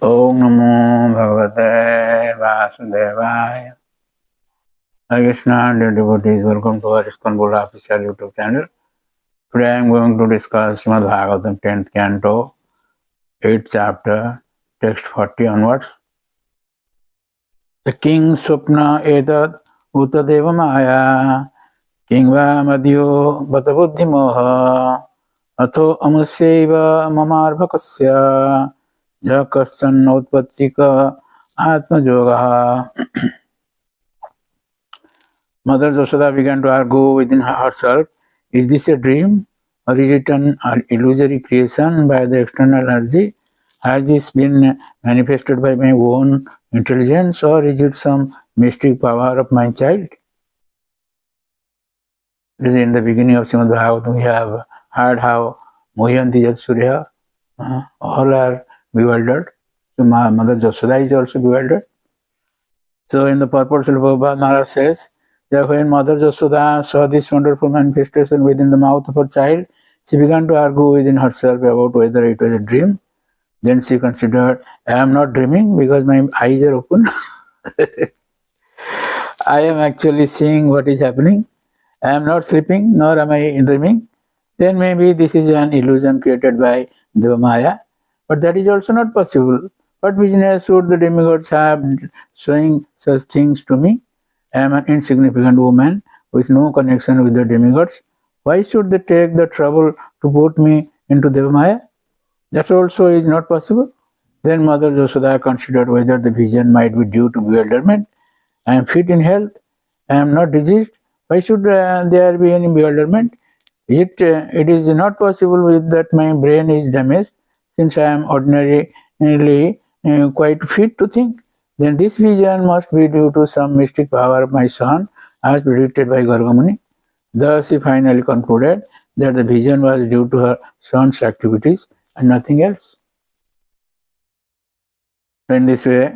Om Namo Bhagavate Vasudevaya. Hare Krishna, dear devotees, welcome to our ISKCON official YouTube channel. Today I am going to discuss Srimad Bhagavatam 10th Canto, 8th chapter, text 40 onwards. The king swapna etat utadeva maya king va madhyo bata buddhi moha atho amusyaiva mamarbhakasya jakasyan utpattika atma yoga. Mother Yashoda began to argue within herself, is this a dream or is it an illusory creation by the external energy? Has this been manifested by my own intelligence or is it some mystic power of my child? In the beginning of Srimad Bhagavatam, we have heard how Mohyanti Jat Surya, all are bewildered. So Mother Yashoda is also bewildered. So in the purport, Prabhupada Maharaj says that when Mother Yashoda saw this wonderful manifestation within the mouth of her child, she began to argue within herself about whether it was a dream. Then she considered, I am not dreaming because my eyes are open. I am actually seeing what is happening. I am not sleeping, nor am I dreaming. Then maybe this is an illusion created by Deva Maya. But that is also not possible. What business would the demigods have showing such things to me? I am an insignificant woman with no connection with the demigods. Why should they take the trouble to put me into Deva Maya? That also is not possible. Then Mother Yashoda considered whether the vision might be due to bewilderment. I am fit in health. I am not diseased. Why should there be any bewilderment? It is not possible with that my brain is damaged, since I am ordinarily quite fit to think. Then this vision must be due to some mystic power of my son, as predicted by Gargamuni. Thus he finally concluded that the vision was due to her son's activities and nothing else. In this way,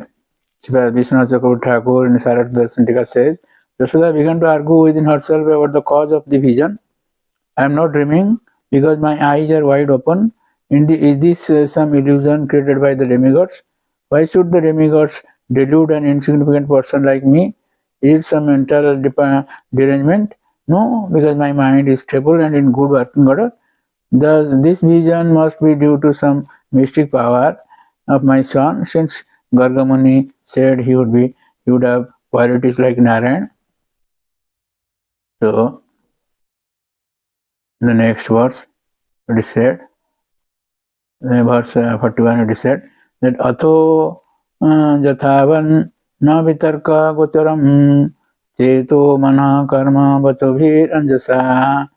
Vishwanath Chakravarti Thakur in Sarata Darshanika says, Yashoda began to argue within herself about the cause of the vision. I am not dreaming because my eyes are wide open. Is this some illusion created by the demigods? Why should the demigods delude an insignificant person like me? Is it some mental derangement? No, because my mind is stable and in good working order. Thus, this vision must be due to some mystic power of my son, since Gargamuni said he would have qualities like Narayan. So, the next verse, it is said, verse 41, it is said that Atho Jathavan na vitarka gocharam cheto mana karma vachabhir anjasa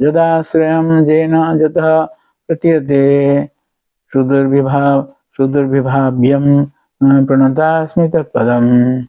jadasrayam jena jatha pratyate sudurbhibhavyam pranatasmi tatpadam.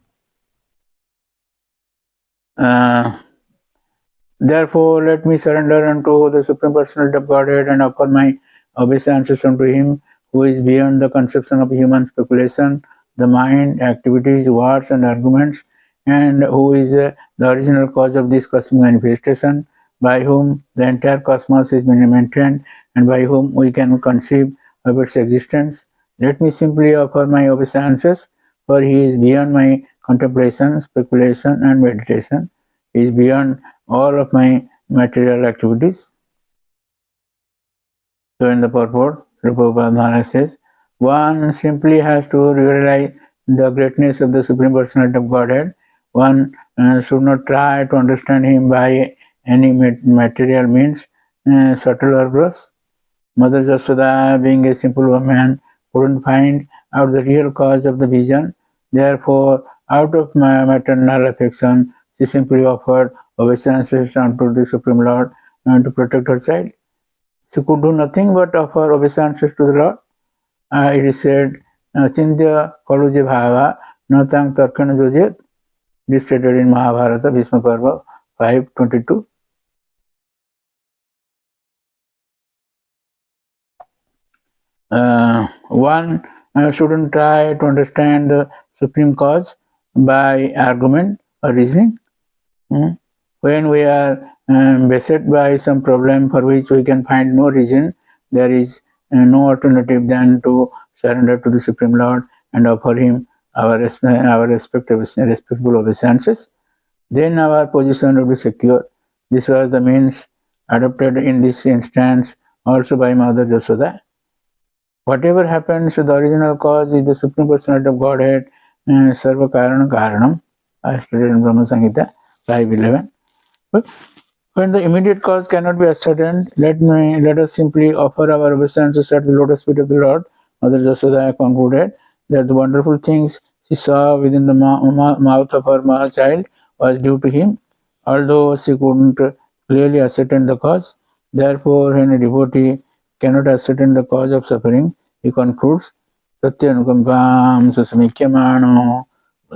Therefore, let me surrender unto the Supreme Personality of Godhead and offer my obeisances unto Him who is beyond the conception of human speculation, the mind, activities, words, and arguments, and who is the original cause of this cosmic manifestation, by whom the entire cosmos is maintained, and by whom we can conceive of its existence. Let me simply offer my obeisances, for He is beyond my contemplation, speculation, and meditation. He is beyond all of my material activities. So in the purport, Prabhupada Maharaj says, one simply has to realize the greatness of the Supreme Personality of Godhead. One should not try to understand Him by any material means, subtle or gross. Mother Yashoda, being a simple woman, couldn't find out the real cause of the vision. Therefore, out of my maternal affection, she simply offered obeisances unto the Supreme Lord to protect her child. She could do nothing but offer obeisances to the Lord. It is said, Chindya Kaluje Bhava Natang Tarkana Jojet. This stated in Mahabharata, Bhishma Parva 5:22. One shouldn't try to understand the supreme cause by argument or reasoning. When we are beset by some problem for which we can find no reason, there is no alternative than to surrender to the Supreme Lord and offer Him our respectable obeisances, then our position will be secure. This was the means adopted in this instance also by Mother Jasoda. Whatever happens, the original cause is the Supreme Personality of Godhead, Sarva Karana Karanam, I studied in Brahma Samhita 5.11. But when the immediate cause cannot be ascertained, let us simply offer our obeisances at the lotus feet of the Lord. Mother Jasoda concluded that the wonderful things she saw within the mouth of her male child was due to him, although she couldn't clearly ascertain the cause. Therefore, when a devotee cannot ascertain the cause of suffering, he concludes, Satyanukampam susamikyamano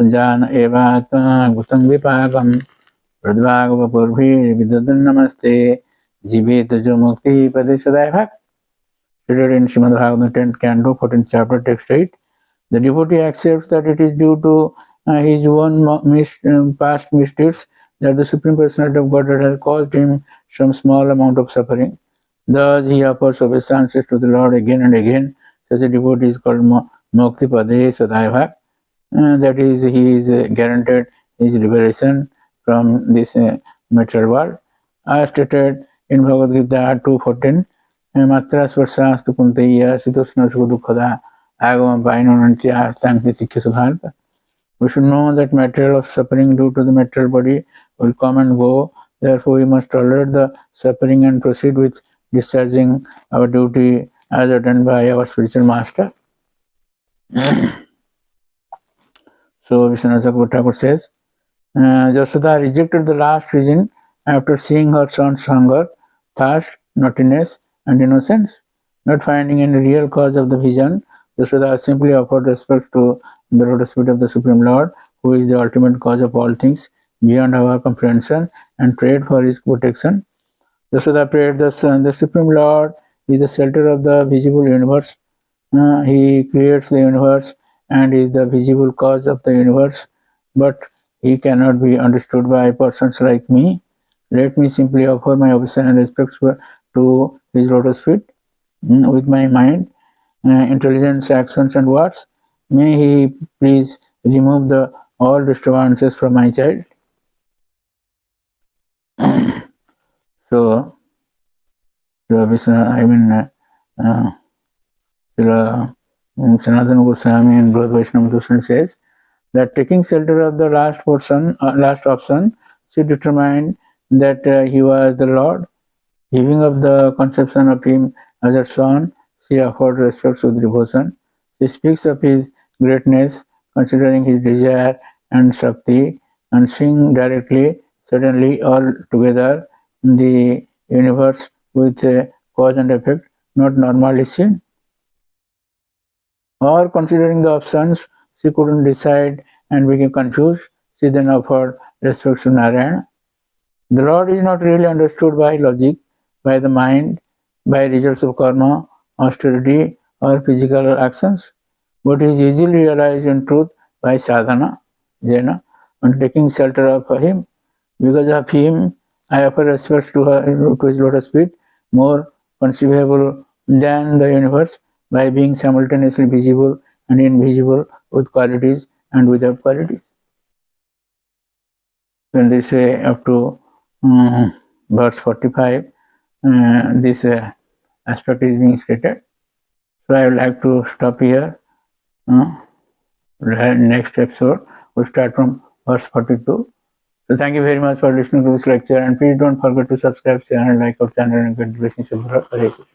jana evatma gutam vipagam Namaste Jive Tujo Mukti Padeseva. Stated in Srimad Bhagavatam 10th Canto, 14th chapter, text 8. The devotee accepts that it is due to his own past misdeeds that the Supreme Personality of Godhead has caused him some small amount of suffering. Thus he offers obeisances to the Lord again and again. Such a devotee is called Mukti Pade Sadaiva. That is, he is guaranteed his liberation from this material world. As stated in Bhagavad Gita 2.14, Matra Svarsastu Kuntaya Sitosna Sukha Agam Painonantya Sankti Sikha Subharta. We should know that material of suffering due to the material body will come and go. Therefore, we must tolerate the suffering and proceed with discharging our duty as ordained by our spiritual master. So, Vishwanath Thakur says, Jasoda rejected the last reason after seeing her son's hunger, thirst, naughtiness, and innocence. Not finding any real cause of the vision, Jasoda simply offered respect to the lotus feet of the Supreme Lord, who is the ultimate cause of all things beyond our comprehension, and prayed for his protection. Jasoda prayed the Supreme Lord is the shelter of the visible universe. He creates the universe and is the visible cause of the universe, but he cannot be understood by persons like me. Let me simply offer my obeisance and respects to his lotus feet with my mind, intelligence, actions, and words. May he please remove all disturbances from my child. So, Sanatana Goswami and Brother Vaishnava Dushan says that taking shelter of the last option, she determined that he was the Lord. Giving up the conception of him as her son, she offered respect with devotion. She speaks of his greatness, considering his desire and Shakti, and seeing directly, suddenly, all together, the universe with cause and effect, not normally seen. Or considering the options, she couldn't decide and became confused. She then offered respect to Narayana. The Lord is not really understood by logic, by the mind, by results of karma, austerity, or physical actions, but is easily realized in truth by sadhana, jnana, and taking shelter of him. Because of him, I offer respect to his lotus feet, more conceivable than the universe, by being simultaneously visible and invisible, with qualities and without qualities. In this way, up to verse 45, this aspect is being stated. So I would like to stop here. Next episode, we'll start from verse 42. So thank you very much for listening to this lecture, and please don't forget to subscribe channel, like our channel, and get blessings of Hare Krishna.